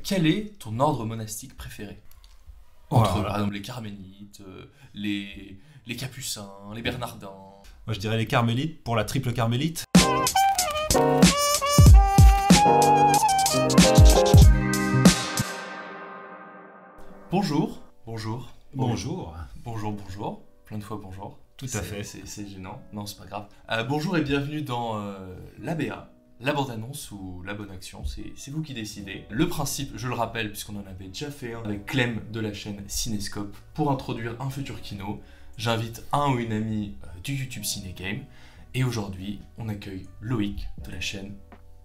quel est ton ordre monastique préféré? Oh, Entre, voilà. par exemple, les carmélites, les capucins, les bernardins. Moi, je dirais les carmélites pour la triple carmélite. Bonjour, bonjour, Bonjour. bonjour, bonjour, plein de fois bonjour. Tout à fait. C'est gênant, non c'est pas grave. Bonjour et bienvenue dans l'ABA, la bande-annonce ou la bonne action, c'est vous qui décidez. Le principe, je le rappelle, puisqu'on en avait déjà fait un avec Clem de la chaîne Cinéscope, pour introduire un futur kino, j'invite un ou une amie du YouTube Ciné Game, et aujourd'hui, on accueille Loïc de la chaîne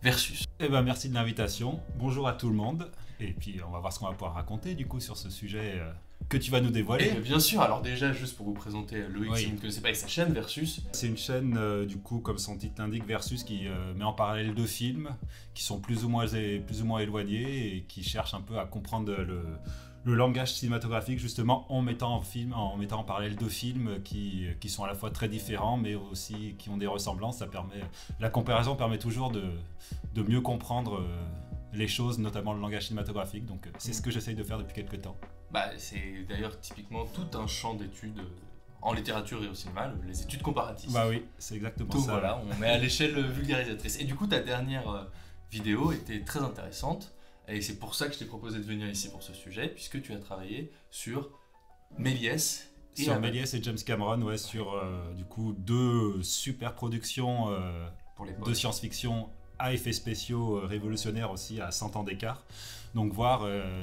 Versus. Eh ben, merci de l'invitation. Bonjour à tout le monde. Et puis, on va voir ce qu'on va pouvoir raconter du coup sur ce sujet que tu vas nous dévoiler. Et bien sûr, alors déjà, juste pour vous présenter Loïc, Oui. si vous ne connaissez pas, et sa chaîne Versus. C'est une chaîne, du coup, comme son titre l'indique, Versus, qui met en parallèle deux films qui sont plus ou moins éloignés et qui cherchent un peu à comprendre le langage cinématographique, justement, en mettant en parallèle deux films qui sont à la fois très différents, mais aussi qui ont des ressemblances. La comparaison permet toujours de mieux comprendre les choses, notamment le langage cinématographique. Donc, c'est ce que j'essaye de faire depuis quelques temps. Bah, c'est d'ailleurs typiquement tout un champ d'études en littérature et au cinéma, les études comparatives. Bah oui, c'est exactement Donc ça. voilà, on met à l'échelle vulgarisatrice. Et du coup, ta dernière vidéo était très intéressante, et c'est pour ça que je t'ai proposé de venir ici pour ce sujet, puisque tu as travaillé sur Méliès et Sur Avatar Méliès et James Cameron, ouais, sur du coup deux super productions pour l'époque. de science-fiction à effets spéciaux révolutionnaires aussi à 100 ans d'écart. Donc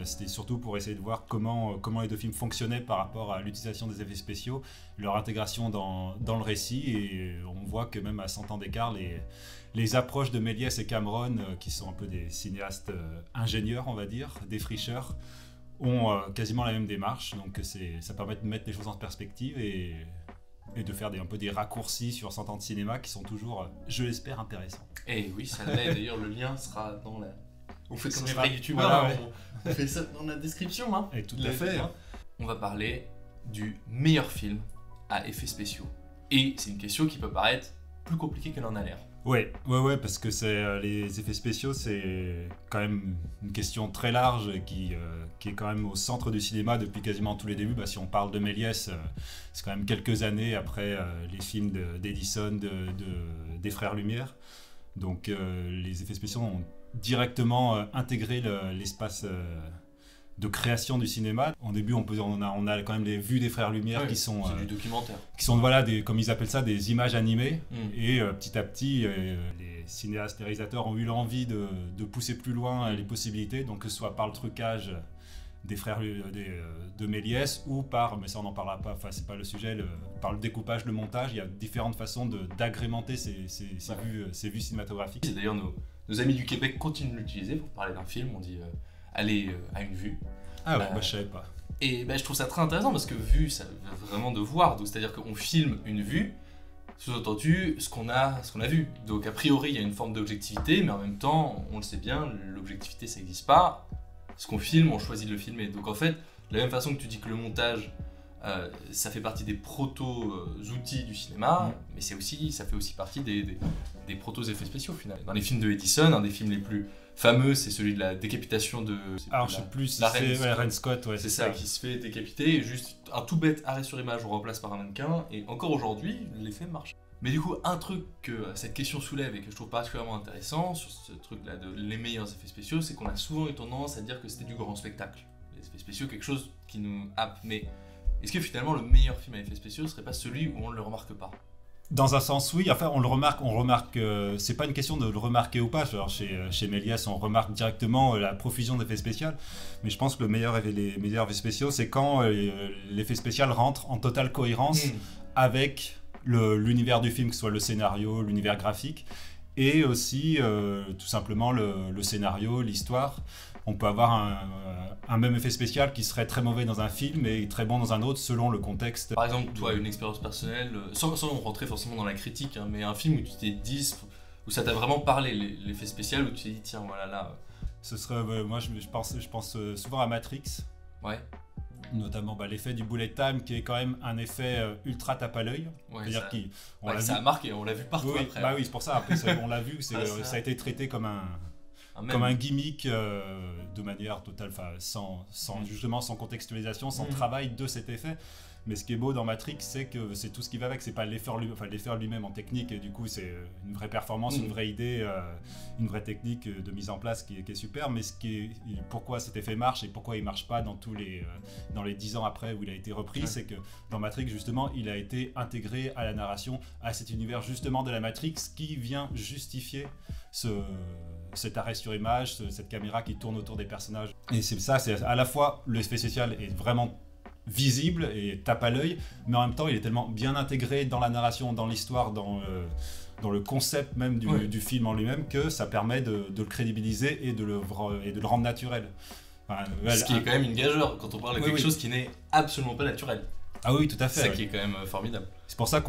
c'était surtout pour essayer de voir comment les deux films fonctionnaient par rapport à l'utilisation des effets spéciaux, leur intégration dans le récit, et on voit que même à 100 ans d'écart, les approches de Méliès et Cameron, qui sont un peu des cinéastes ingénieurs, on va dire, défricheurs, ont quasiment la même démarche. Donc ça permet de mettre les choses en perspective et de faire un peu des raccourcis sur 100 ans de cinéma qui sont toujours, je l'espère, intéressants. Et oui, ça l'est, d'ailleurs le lien sera dans la... On fait comme Ce les sera- vrais youtubeurs, voilà, hein, ouais. on fait ça dans la description. Hein. Et tout à fait. On va parler du meilleur film à effets spéciaux. Et c'est une question qui peut paraître plus compliquée qu'elle en a l'air. Ouais, parce que les effets spéciaux, c'est quand même une question très large qui est quand même au centre du cinéma depuis quasiment tous les débuts. Bah, si on parle de Méliès, c'est quand même quelques années après les films d'Edison, des Frères Lumière. Donc les effets spéciaux ont directement intégré l'espace de création du cinéma. En début, on a quand même les vues des Frères Lumière qui sont c'est du documentaire. voilà, comme ils appellent ça, des images animées. Mm. Et petit à petit, les cinéastes et réalisateurs ont eu l'envie de pousser plus loin les possibilités, donc que ce soit par le trucage des frères de Méliès ou mais ça on n'en parlera pas, enfin c'est pas le sujet, par le découpage, le montage. Il y a différentes façons d'agrémenter ces vues cinématographiques. Et d'ailleurs, nos amis du Québec continuent de l'utiliser pour parler d'un film. On dit aller à une vue. Ah ouais, je savais pas. Et je trouve ça très intéressant parce que vue, ça veut vraiment de voir. Donc, c'est-à-dire qu'on filme une vue, sous-entendu ce qu'on a vu. Donc a priori, il y a une forme d'objectivité, mais en même temps, on le sait bien, l'objectivité ça n'existe pas. Ce qu'on filme, on choisit de le filmer. Donc en fait, de la même façon que tu dis que le montage, ça fait partie des proto-outils du cinéma, mais ça fait aussi partie des proto-effets spéciaux finalement. Dans les films de Edison, un des films les plus fameux, c'est celui de la décapitation de... Alors je sais plus si la c'est reine Reine Scott, ouais, c'est ça, qui se fait décapiter, et juste un tout bête arrêt sur image, on remplace par un mannequin, et encore aujourd'hui, l'effet marche. Mais du coup, un truc que cette question soulève et que je trouve particulièrement intéressant sur ce truc-là de les meilleurs effets spéciaux, c'est qu'on a souvent eu tendance à dire que c'était du grand spectacle. Les effets spéciaux, quelque chose qui nous happe. Mais est-ce que finalement le meilleur film à effets spéciaux serait pas celui où on ne le remarque pas ? Dans un sens, oui. Enfin, on remarque. C'est pas une question de le remarquer ou pas. Genre, chez Méliès, on remarque directement la profusion d'effets spéciaux. Mais je pense que les meilleurs effets spéciaux, c'est quand l'effet spécial rentre en totale cohérence avec l'univers du film, que ce soit le scénario, l'univers graphique, et aussi tout simplement le scénario, l'histoire. On peut avoir un même effet spécial qui serait très mauvais dans un film et très bon dans un autre selon le contexte. Par exemple, toi, une expérience personnelle, sans rentrer forcément dans la critique, hein, mais un film où tu t'es dit, où ça t'a vraiment parlé, l'effet spécial, où tu t'es dit, tiens, voilà, là... Ce serait, moi je pense souvent à Matrix. Ouais. Notamment l'effet du bullet time, qui est quand même un effet ultra tape à l'œil. Ouais, C'est-à-dire ça a marqué, on l'a vu partout après. Bah oui, c'est pour ça, après on l'a vu, ça a été traité comme comme un gimmick de manière totale, justement sans contextualisation, sans travail de cet effet. Mais ce qui est beau dans Matrix, c'est que c'est tout ce qui va avec, c'est pas l'effort lui-même en technique, et du coup c'est une vraie performance, une vraie idée, une vraie technique de mise en place qui est super, mais pourquoi cet effet marche et pourquoi il marche pas dans les 10 ans après où il a été repris, c'est que dans Matrix justement, il a été intégré à la narration, à cet univers justement de la Matrix qui vient justifier cet arrêt sur image, cette caméra qui tourne autour des personnages. Et c'est à la fois l'effet spécial est vraiment visible et tape à l'œil, mais en même temps il est tellement bien intégré dans la narration, dans l'histoire, dans le concept même du film en lui-même, que ça permet de le crédibiliser et de le rendre naturel. Ce qui est quand même une gageure quand on parle de quelque chose qui n'est absolument pas naturel. Ah oui, tout à fait. C'est ça qui est quand même formidable. C'est pour ça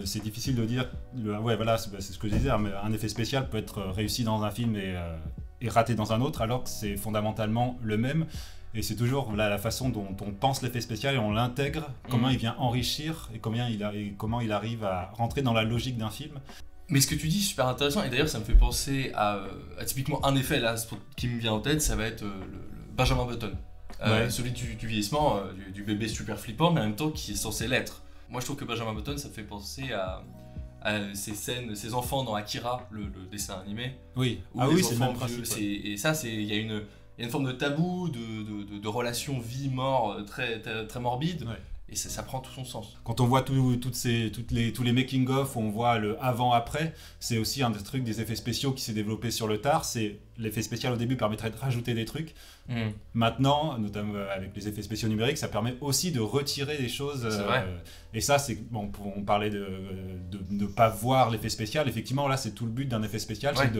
c'est difficile de dire, c'est ce que je disais, un effet spécial peut être réussi dans un film et raté dans un autre, alors que c'est fondamentalement le même. Et c'est toujours la façon dont on pense l'effet spécial et on l'intègre, comment il vient enrichir et comment il arrive à rentrer dans la logique d'un film. Mais ce que tu dis est super intéressant, et d'ailleurs ça me fait penser à typiquement un effet là qui me vient en tête, ça va être le Benjamin Button. Celui du vieillissement, du bébé super flippant, mais en même temps qui est censé l'être. Moi je trouve que Benjamin Button, ça me fait penser à ces enfants dans Akira, le dessin animé. Oui, c'est le même principe. Et ça, il y a une forme de tabou, de relation vie-mort très, très morbide. Ouais. Et ça prend tout son sens. Quand on voit tous les making-of, on voit le avant-après, c'est aussi un des trucs, des effets spéciaux qui s'est développé sur le tard. C'est l'effet spécial au début permettrait de rajouter des trucs. Maintenant, notamment avec les effets spéciaux numériques, ça permet aussi de retirer des choses. C'est vrai. Et ça, c'est bon. On parlait de ne pas voir l'effet spécial. Effectivement, là, c'est tout le but d'un effet spécial, c'est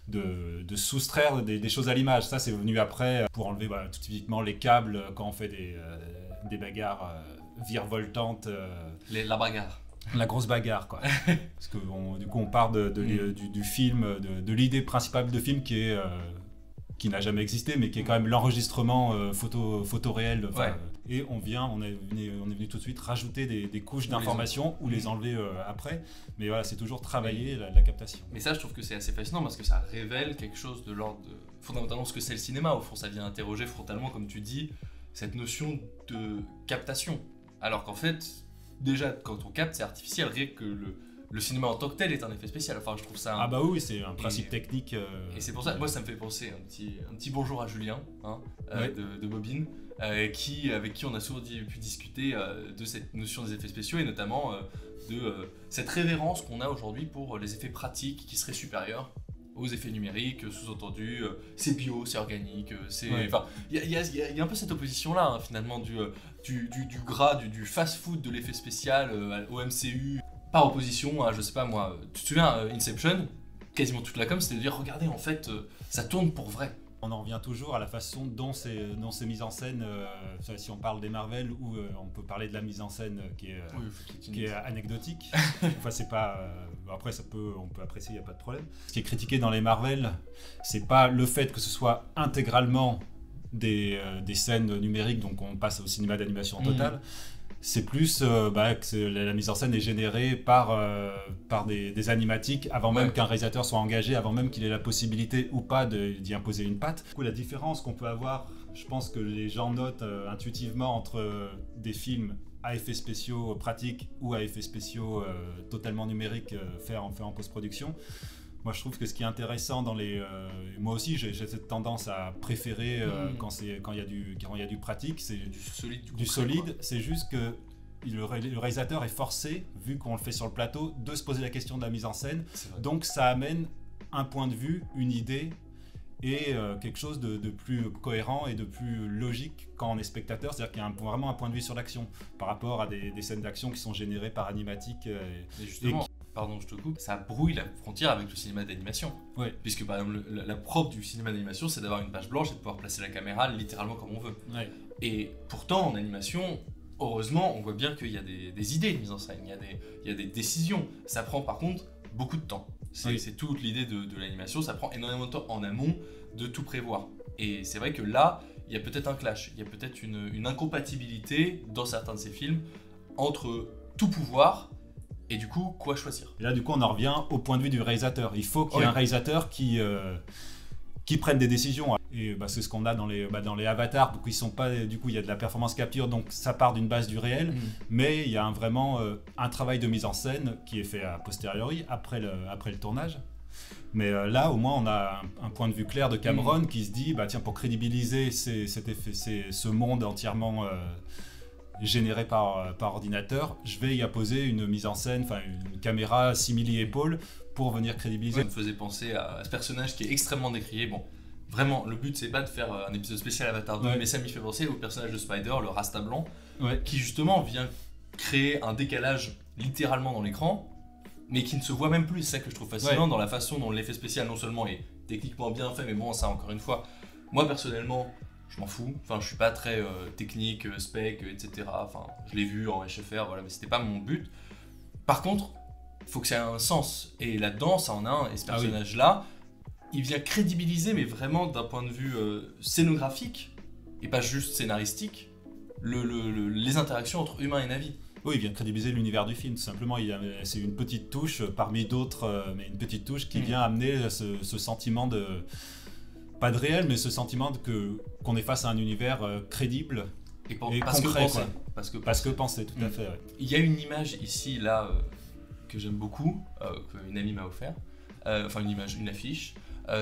de soustraire des choses à l'image. Ça, c'est venu après pour enlever tout typiquement les câbles quand on fait des bagarres virevoltantes. La bagarre. La grosse bagarre, quoi. Parce que du coup, on part du film, de l'idée principale de film qui n'a jamais existé, mais qui est quand même l'enregistrement photo réel. Et on est venu tout de suite rajouter des couches d'informations ou les enlever après. Mais voilà, c'est toujours travailler la captation. Mais ça, je trouve que c'est assez fascinant parce que ça révèle quelque chose de l'ordre de fondamentalement ce que c'est le cinéma. Au fond, ça vient interroger frontalement, comme tu dis, cette notion de captation. Alors qu'en fait, déjà, quand on capte, c'est artificiel. Rien que le cinéma en tant que tel est un effet spécial. Enfin, je trouve ça... Ah bah oui, c'est un principe technique. Et c'est pour ça, moi, ça me fait penser un petit bonjour à Julien, de Bobine, avec qui on a souvent pu discuter de cette notion des effets spéciaux et notamment de cette révérence qu'on a aujourd'hui pour les effets pratiques qui seraient supérieurs aux effets numériques, sous-entendu, c'est bio, c'est organique, Enfin, il y a un peu cette opposition-là, finalement, du gras, du fast-food de l'effet spécial au MCU, par opposition à, je sais pas moi, tu te souviens, Inception, quasiment toute la com', c'était de dire, regardez, en fait, ça tourne pour vrai. On en revient toujours à la façon dont c'est mis en scène, si on parle des Marvel, ou on peut parler de la mise en scène qui est anecdotique. Enfin, c'est pas... après, on peut apprécier, il n'y a pas de problème. Ce qui est critiqué dans les Marvel, c'est pas le fait que ce soit intégralement des scènes numériques, donc on passe au cinéma d'animation totale. C'est plus que la mise en scène est générée par des animatiques avant même qu'un réalisateur soit engagé, avant même qu'il ait la possibilité ou pas d'y imposer une patte. Du coup, la différence qu'on peut avoir, je pense que les gens notent intuitivement entre des films à effets spéciaux pratiques ou à effets spéciaux totalement numériques faits en post-production. Moi, je trouve que ce qui est intéressant moi aussi, j'ai cette tendance à préférer quand il y a du pratique, c'est du solide. C'est juste que le réalisateur est forcé, vu qu'on le fait sur le plateau, de se poser la question de la mise en scène. Donc, ça amène un point de vue, une idée et quelque chose de plus cohérent et de plus logique quand on est spectateur. C'est-à-dire qu'il y a vraiment un point de vue sur l'action par rapport à des scènes d'action qui sont générées par animatique. Et justement, pardon, je te coupe, ça brouille la frontière avec le cinéma d'animation. Ouais. Puisque par exemple, la propre du cinéma d'animation, c'est d'avoir une page blanche et de pouvoir placer la caméra littéralement comme on veut. Ouais. Et pourtant, en animation, heureusement, on voit bien qu'il y a des idées de mise en scène, il y a des décisions. Ça prend par contre beaucoup de temps. C'est toute l'idée de l'animation, ça prend énormément de temps en amont de tout prévoir. Et c'est vrai que là, il y a peut-être un clash, il y a peut-être une incompatibilité dans certains de ces films entre tout pouvoir et du coup, quoi choisir. Et là, du coup, on en revient au point de vue du réalisateur. Il faut qu'il y ait un réalisateur qui prennent des décisions. Et c'est ce qu'on a dans les avatars, donc ils sont pas, du coup il y a de la performance capture, donc ça part d'une base du réel, mais il y a vraiment un travail de mise en scène qui est fait a posteriori, après le tournage. Mais là au moins on a un point de vue clair de Cameron qui se dit, tiens, pour crédibiliser ce monde entièrement généré par ordinateur, je vais y apposer une mise en scène, enfin une caméra simili-épaule pour venir crédibiliser. Ça me faisait penser à ce personnage qui est extrêmement décrié. Bon, vraiment, le but c'est pas de faire un épisode spécial Avatar 2, mais ça m'y fait penser au personnage de Spider, le Rasta blanc, qui justement vient créer un décalage littéralement dans l'écran, mais qui ne se voit même plus. C'est ça que je trouve fascinant dans la façon dont l'effet spécial non seulement est techniquement bien fait, mais bon, ça encore une fois, moi personnellement, je m'en fous. Enfin, je suis pas très technique, spec, etc. Enfin, je l'ai vu en HFR, voilà, mais c'était pas mon but. Par contre, faut que ça ait un sens. Et là-dedans, ça en a un. Et ce personnage-là, il vient crédibiliser, mais vraiment d'un point de vue scénographique, et pas juste scénaristique, les interactions entre humains et navis. Oui, il vient crédibiliser l'univers du film, tout simplement. C'est une petite touche parmi d'autres, mais une petite touche qui vient amener ce sentiment de... Pas de réel, mais ce sentiment qu'on est face à un univers crédible et concret. Parce que penser, tout à fait. Ouais. Il y a une image ici, là, que j'aime beaucoup, qu'une amie m'a offert, une affiche,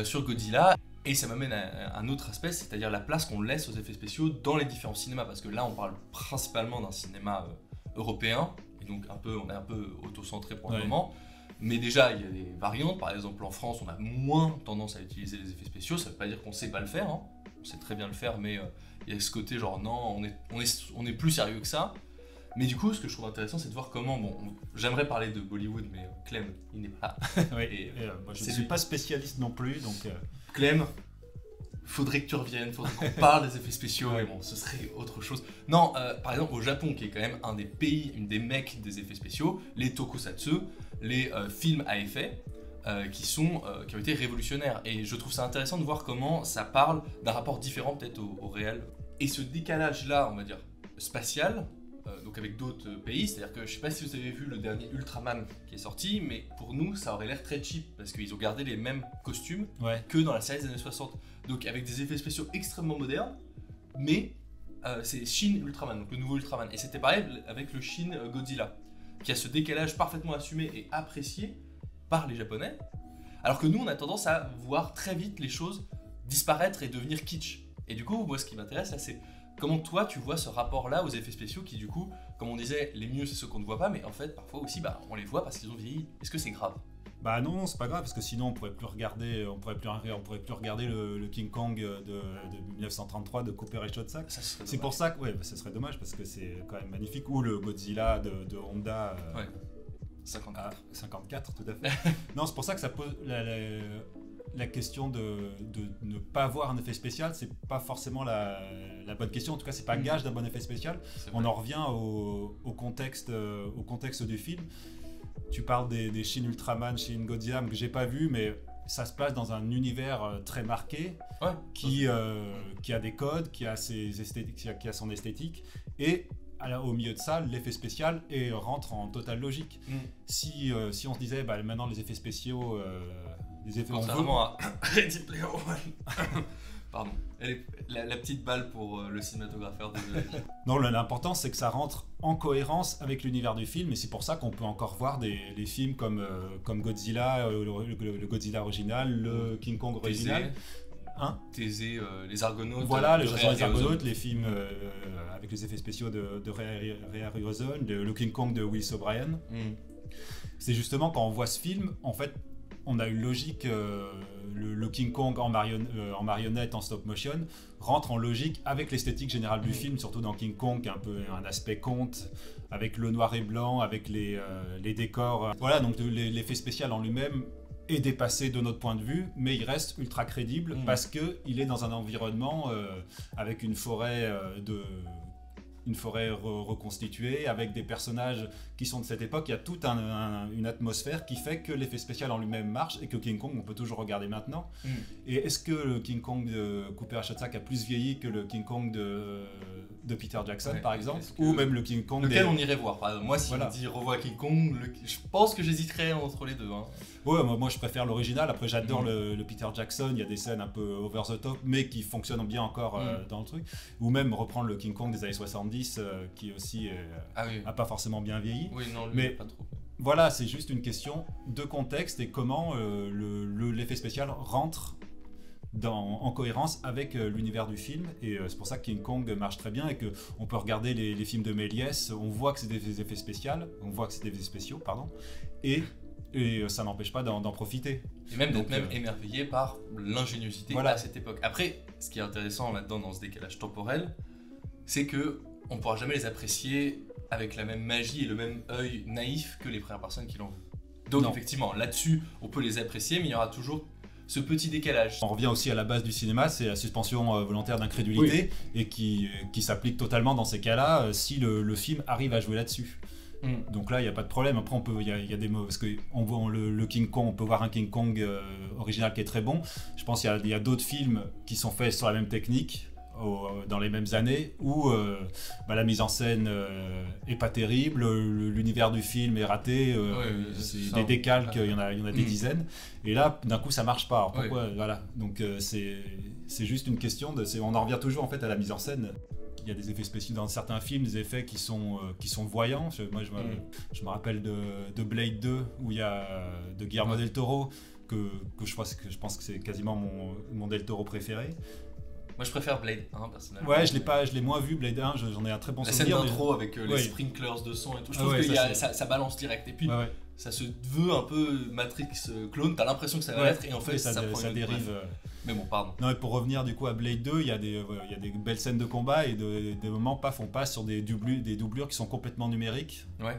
sur Godzilla, et ça m'amène à un autre aspect, c'est-à-dire la place qu'on laisse aux effets spéciaux dans les différents cinémas, parce que là on parle principalement d'un cinéma européen, et donc on est un peu auto-centré pour le moment, mais déjà il y a des variantes. Par exemple en France on a moins tendance à utiliser les effets spéciaux, ça veut pas dire qu'on sait pas le faire, hein. On sait très bien le faire, mais il y a ce côté genre non, on est plus sérieux que ça. Mais du coup, ce que je trouve intéressant, c'est de voir comment... j'aimerais parler de Bollywood, mais Clem, il n'est pas là. Moi, je ne suis pas spécialiste non plus, donc... Clem, faudrait que tu reviennes, faudrait qu'on parle des effets spéciaux, mais bon, ce serait autre chose. Non, par exemple, au Japon, qui est quand même un des pays, une des mecs des effets spéciaux, les tokusatsu, les films à effet, qui ont été révolutionnaires. Et je trouve ça intéressant de voir comment ça parle d'un rapport différent peut-être au réel. Et ce décalage-là, on va dire, spatial... donc avec d'autres pays, c'est-à-dire que je sais pas si vous avez vu le dernier Ultraman qui est sorti, mais pour nous ça aurait l'air très cheap parce qu'ils ont gardé les mêmes costumes que dans la série des années 60, donc avec des effets spéciaux extrêmement modernes, mais c'est Shin Ultraman, donc le nouveau Ultraman, et c'était pareil avec le Shin Godzilla, qui a ce décalage parfaitement assumé et apprécié par les Japonais, alors que nous on a tendance à voir très vite les choses disparaître et devenir kitsch. Et du coup moi ce qui m'intéresse là c'est comment toi tu vois ce rapport-là aux effets spéciaux qui du coup, comme on disait, les mieux c'est ceux qu'on ne voit pas, mais en fait parfois aussi on les voit parce qu'ils ont vieilli. Est-ce que c'est grave ? Non, c'est pas grave parce que sinon on pourrait plus regarder le King Kong de 1933 de Cooper et Schoedsack. C'est pour ça que ça serait dommage parce que c'est quand même magnifique, ou le Godzilla de Honda 54 tout à fait. Non, c'est pour ça que ça pose la question de ne pas voir un effet spécial, c'est pas forcément la bonne question. En tout cas, c'est pas gage d'un bon effet spécial. On en revient au contexte du film. Tu parles des Shin Ultraman, Shin Godzilla que j'ai pas vu, mais ça se passe dans un univers très marqué, qui a des codes, qui a son esthétique, et au milieu de ça, l'effet spécial rentre en totale logique. Si on se disait, maintenant les effets spéciaux... Contrairement à Ready Player One. Pardon. La petite balle pour le cinématographeur. Non, l'important c'est que ça rentre en cohérence avec l'univers du film, et c'est pour ça qu'on peut encore voir des films comme Godzilla, le Godzilla original, le King Kong original. Thésée, les Argonautes. Voilà, les Argonautes, les films avec les effets spéciaux de Ray Harryhausen, le King Kong de Willis O'Brien. C'est justement quand on voit ce film, en fait, on a une logique, le King Kong en marionnette, en stop motion, rentre en logique avec l'esthétique générale du film, surtout dans King Kong, qui a un peu un aspect conte, avec le noir et blanc, avec les décors. Voilà, donc l'effet spécial en lui-même est dépassé de notre point de vue, mais il reste ultra crédible parce qu'il est dans un environnement avec une forêt reconstituée, avec des personnages qui sont de cette époque. Il y a toute une atmosphère qui fait que l'effet spécial en lui-même marche, et que King Kong on peut toujours regarder maintenant. Et est-ce que le King Kong de Cooper et Schoedsack a plus vieilli que le King Kong de Peter Jackson, Ouais, par exemple, est-ce que- ou même le King Kong. Lequel on irait voir, par exemple. Moi, si Voilà. on dit revois King Kong, je pense que j'hésiterais entre les deux. Hein. Ouais, moi je préfère l'original. Après, j'adore Mhm. le Peter Jackson. Il y a des scènes un peu over the top, mais qui fonctionnent bien encore dans le truc. Ou même reprendre le King Kong des années 70, qui aussi Ah oui. a pas forcément bien vieilli. Oui, non, lui, Mais- pas trop. Voilà, c'est juste une question de contexte et comment l'effet spécial rentre en cohérence avec l'univers du film. Et c'est pour ça que King Kong marche très bien et qu'on peut regarder les films de Méliès, on voit que c'est des effets spéciaux, pardon, et ça n'empêche pas d'en profiter. Et même d'être Donc, émerveillé par l'ingéniosité Voilà. à cette époque. Après, ce qui est intéressant là-dedans dans ce décalage temporel, c'est que on pourra jamais les apprécier avec la même magie et le même œil naïf que les premières personnes qui l'ont vu. Donc Non. effectivement, là-dessus, on peut les apprécier, mais il y aura toujours ce petit décalage. On revient aussi à la base du cinéma, c'est la suspension volontaire d'incrédulité et qui s'applique totalement dans ces cas-là si le film arrive à jouer là-dessus. Donc là, il n'y a pas de problème. Après, il y a des mots parce que on voit le King Kong, on peut voir un King Kong original qui est très bon. Je pense qu'il y a d'autres films qui sont faits sur la même technique dans les mêmes années où la mise en scène est pas terrible, l'univers du film est raté, c'est des décalques, il y en a des dizaines. Et là, d'un coup, ça marche pas. Alors pourquoi Voilà. Donc c'est juste une question on en revient toujours en fait à la mise en scène. Il y a des effets spéciaux dans certains films, des effets qui sont voyants. Moi, je me rappelle de Blade 2 où il y a de Guillermo del Toro que je pense que c'est quasiment mon del Toro préféré. Moi, je préfère Blade 1 personnellement. Ouais, je l'ai moins vu Blade 1, j'en ai un très bon La scène souvenir. d'intro avec les sprinklers de son et tout, je trouve que ça balance direct. Et puis, ça se veut un peu Matrix clone, t'as l'impression que ça va l'être et en fait ça prend une dérive. bref. Mais bon, pardon. Non, et pour revenir du coup à Blade 2, il y a des belles scènes de combat et des moments, paf, on passe sur des doublures qui sont complètement numériques. Ouais.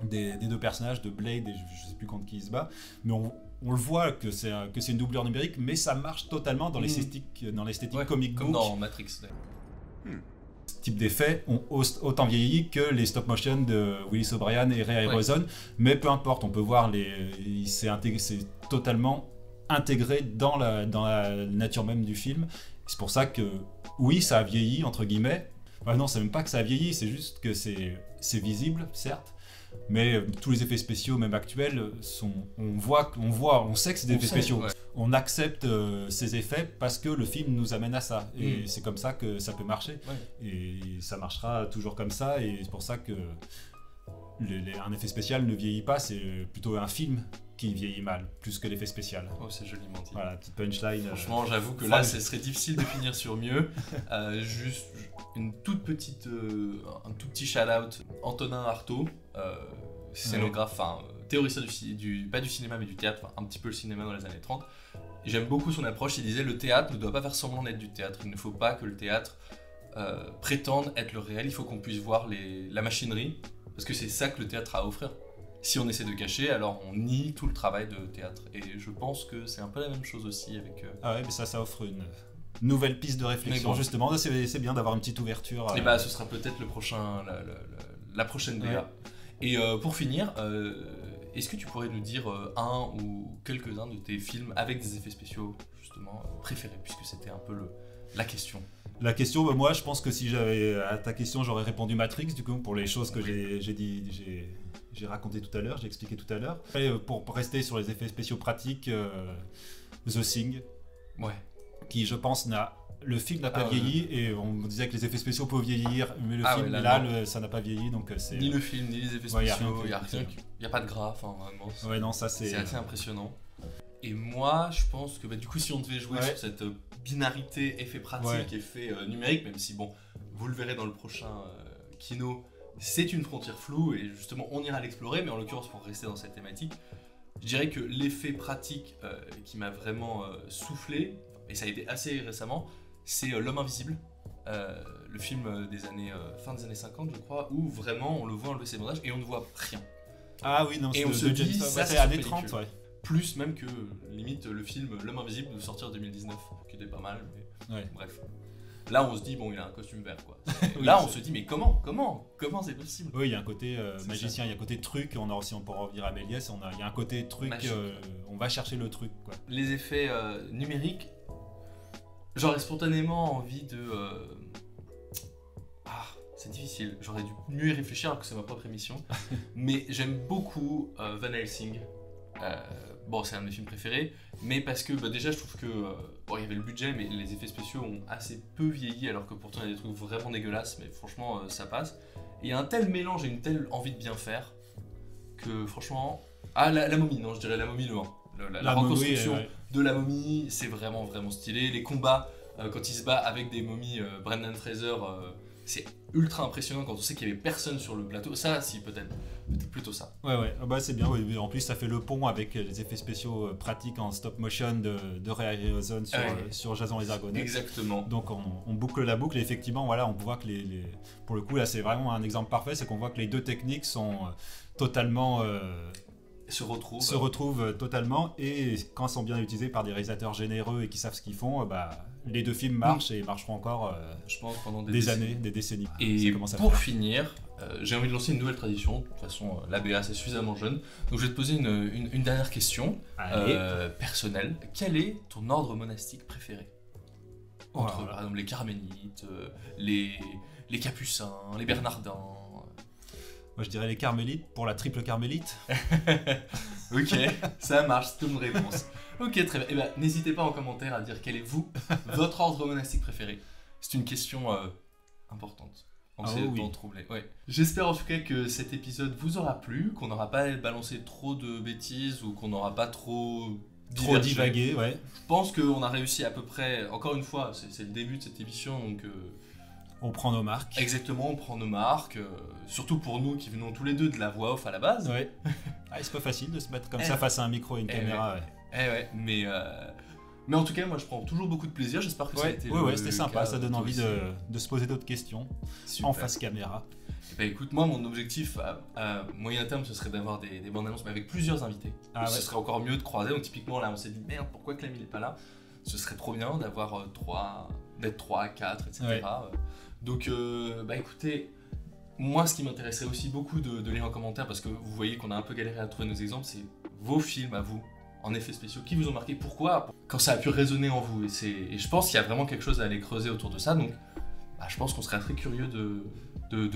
Des deux personnages de Blade et je sais plus contre qui il se bat, mais on le voit que c'est une doublure numérique, mais ça marche totalement dans l'esthétique comic book. Comme dans Matrix. Ce type d'effets ont autant vieilli que les stop motion de Willis O'Brien et Ray Harryhausen, mais peu importe, on peut voir c'est totalement intégré dans la nature même du film. C'est pour ça que oui, ça a vieilli entre guillemets. Enfin, non, c'est même pas que ça a vieilli, c'est juste que c'est visible, certes. Mais tous les effets spéciaux, même actuels, on sait que c'est des effets spéciaux. Ouais. On accepte ces effets parce que le film nous amène à ça. Et c'est comme ça que ça peut marcher. Ouais. Et ça marchera toujours comme ça. Et c'est pour ça que un effet spécial ne vieillit pas. C'est plutôt un film qui vieillit mal, plus que l'effet spécial. Oh, c'est joliment dit. Voilà, petite punchline. Franchement, j'avoue que là, ce serait difficile de finir sur mieux. Juste une toute petite, un tout petit shout-out, Antonin Artaud, scénographe, théoricien pas du cinéma mais du théâtre, un petit peu le cinéma dans les années 30. Et j'aime beaucoup son approche, il disait le théâtre ne doit pas faire semblant d'être du théâtre, il ne faut pas que le théâtre prétende être le réel, il faut qu'on puisse voir la machinerie, parce que c'est ça que le théâtre a à offrir. Si on essaie de cacher, alors on nie tout le travail de théâtre. Et je pense que c'est un peu la même chose aussi avec... Ah ouais, mais ça offre une nouvelle piste de réflexion, justement. C'est bien d'avoir une petite ouverture. Et bah, ce sera peut-être la prochaine DA. Ouais. Et pour finir, est-ce que tu pourrais nous dire un ou quelques-uns de tes films avec des effets spéciaux, justement, préférés, puisque c'était un peu la question. La question, moi, je pense que si j'avais à ta question, j'aurais répondu Matrix, du coup, pour les choses que j'ai raconté tout à l'heure, j'ai expliqué tout à l'heure. Et pour rester sur les effets spéciaux pratiques, The Thing, qui, je pense, le film n'a pas vieilli, et on me disait que les effets spéciaux peuvent vieillir, mais le film, ça n'a pas vieilli, donc c'est... Ni le film, ni les effets spéciaux, il n'y a pas de gras, vraiment. Ouais, non, ça c'est assez impressionnant. Et moi, je pense que du coup, si on devait jouer sur cette binarité effet pratique, effet numérique, même si, bon, vous le verrez dans le prochain Kino, c'est une frontière floue, et justement, on ira l'explorer, mais en l'occurrence, pour rester dans cette thématique, je dirais que l'effet pratique qui m'a vraiment soufflé, et ça a été assez récemment, c'est L'Homme Invisible, le film des années fin des années 50, je crois, où vraiment on le voit enlever ses bandages et on ne voit rien. Ah oui, non, et on se dit, ça c'est années 30, ouais. Plus même que limite le film L'Homme Invisible de sortir en 2019, qui était pas mal, mais bref. Là on se dit, bon, il a un costume vert, quoi. Là on se dit, mais comment c'est possible? Oui, il y a un côté magicien, il y a un côté truc, on pourra revenir à Méliès, il y a un côté truc, on va chercher le truc, quoi. Les effets numériques, j'aurais spontanément envie de... style. J'aurais dû mieux y réfléchir alors que c'est ma propre émission. Mais j'aime beaucoup Van Helsing. Bon, c'est un de mes films préférés, mais parce que déjà je trouve que bon, il y avait le budget, mais les effets spéciaux ont assez peu vieilli, alors que pourtant il y a des trucs vraiment dégueulasses, mais franchement ça passe. Et il y a un tel mélange et une telle envie de bien faire que franchement, la momie, non, je dirais la momie le 1. La reconstruction momie, ouais. de la momie, c'est vraiment vraiment stylé. Les combats quand il se bat avec des momies, Brendan Fraser, c'est ultra impressionnant quand on sait qu'il y avait personne sur le plateau. Ça, si peut-être plutôt ça. Ouais. Ah bah, c'est bien. Ouais. En plus, ça fait le pont avec les effets spéciaux pratiques en stop motion de Ray Harryhausen sur Jason les Argonautes. Exactement. Donc on boucle la boucle et effectivement, voilà, on voit que pour le coup, là, c'est vraiment un exemple parfait, c'est qu'on voit que les deux techniques sont totalement se retrouvent totalement, et quand sont bien utilisés par des réalisateurs généreux et qui savent ce qu'ils font, les deux films marchent et marcheront encore je pense pendant des années, des décennies. Et pour finir, j'ai envie de lancer une nouvelle tradition. De toute façon, l'ABA c'est suffisamment jeune, donc je vais te poser une dernière question personnelle. Quel est ton ordre monastique préféré entre par exemple les carmélites, les capucins, les bernardins? Moi je dirais les carmélites pour la triple carmélite. Ok, ça marche, c'est une réponse. Ok, très bien. Eh ben, n'hésitez pas en commentaire à dire quel est votre ordre monastique préféré. C'est une question importante. On s'est troublé. Ouais. J'espère en tout cas que cet épisode vous aura plu, qu'on n'aura pas balancé trop de bêtises ou qu'on n'aura pas trop divagué. Ouais. Je pense qu'on a réussi à peu près. Encore une fois, c'est le début de cette émission, donc. On prend nos marques. Exactement, on prend nos marques. Surtout pour nous qui venons tous les deux de la voix off à la base. Ouais. C'est pas facile de se mettre comme ça face à un micro et une caméra. Mais en tout cas, moi je prends toujours beaucoup de plaisir. J'espère que ça a été. C'était sympa. Ça donne envie de se poser d'autres questions. Super. En face caméra. Écoute, moi mon objectif à moyen terme ce serait d'avoir des bandes annonces, mais avec plusieurs invités. Ce serait encore mieux de croiser. Donc typiquement là, on s'est dit merde, pourquoi Clem il est pas là? Ce serait trop bien d'avoir 3, 4, etc. Ouais. Donc, écoutez, moi, ce qui m'intéresserait aussi beaucoup de lire en commentaire, parce que vous voyez qu'on a un peu galéré à trouver nos exemples, c'est vos films à vous, en effets spéciaux, qui vous ont marqué, pourquoi, quand ça a pu résonner en vous. Et je pense qu'il y a vraiment quelque chose à aller creuser autour de ça, donc je pense qu'on serait très curieux de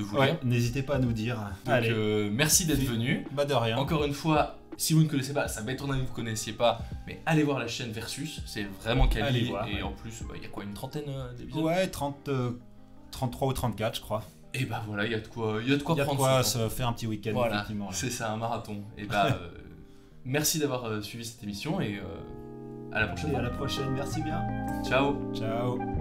vous lire. N'hésitez pas à nous dire. Donc, merci d'être venu. De rien. Encore une fois, si vous ne connaissez pas, ça m'étonnerait que vous ne connaissiez pas, mais allez voir la chaîne Versus, c'est vraiment quali. Et en plus, il y a quoi, une trentaine d'épisodes? Ouais, 33 ou 34, je crois. Et voilà, il y a de quoi se faire un petit week-end. Voilà, effectivement. C'est ça, un marathon. Et merci d'avoir suivi cette émission et à la prochaine. À la prochaine, merci bien. Ciao. Ciao.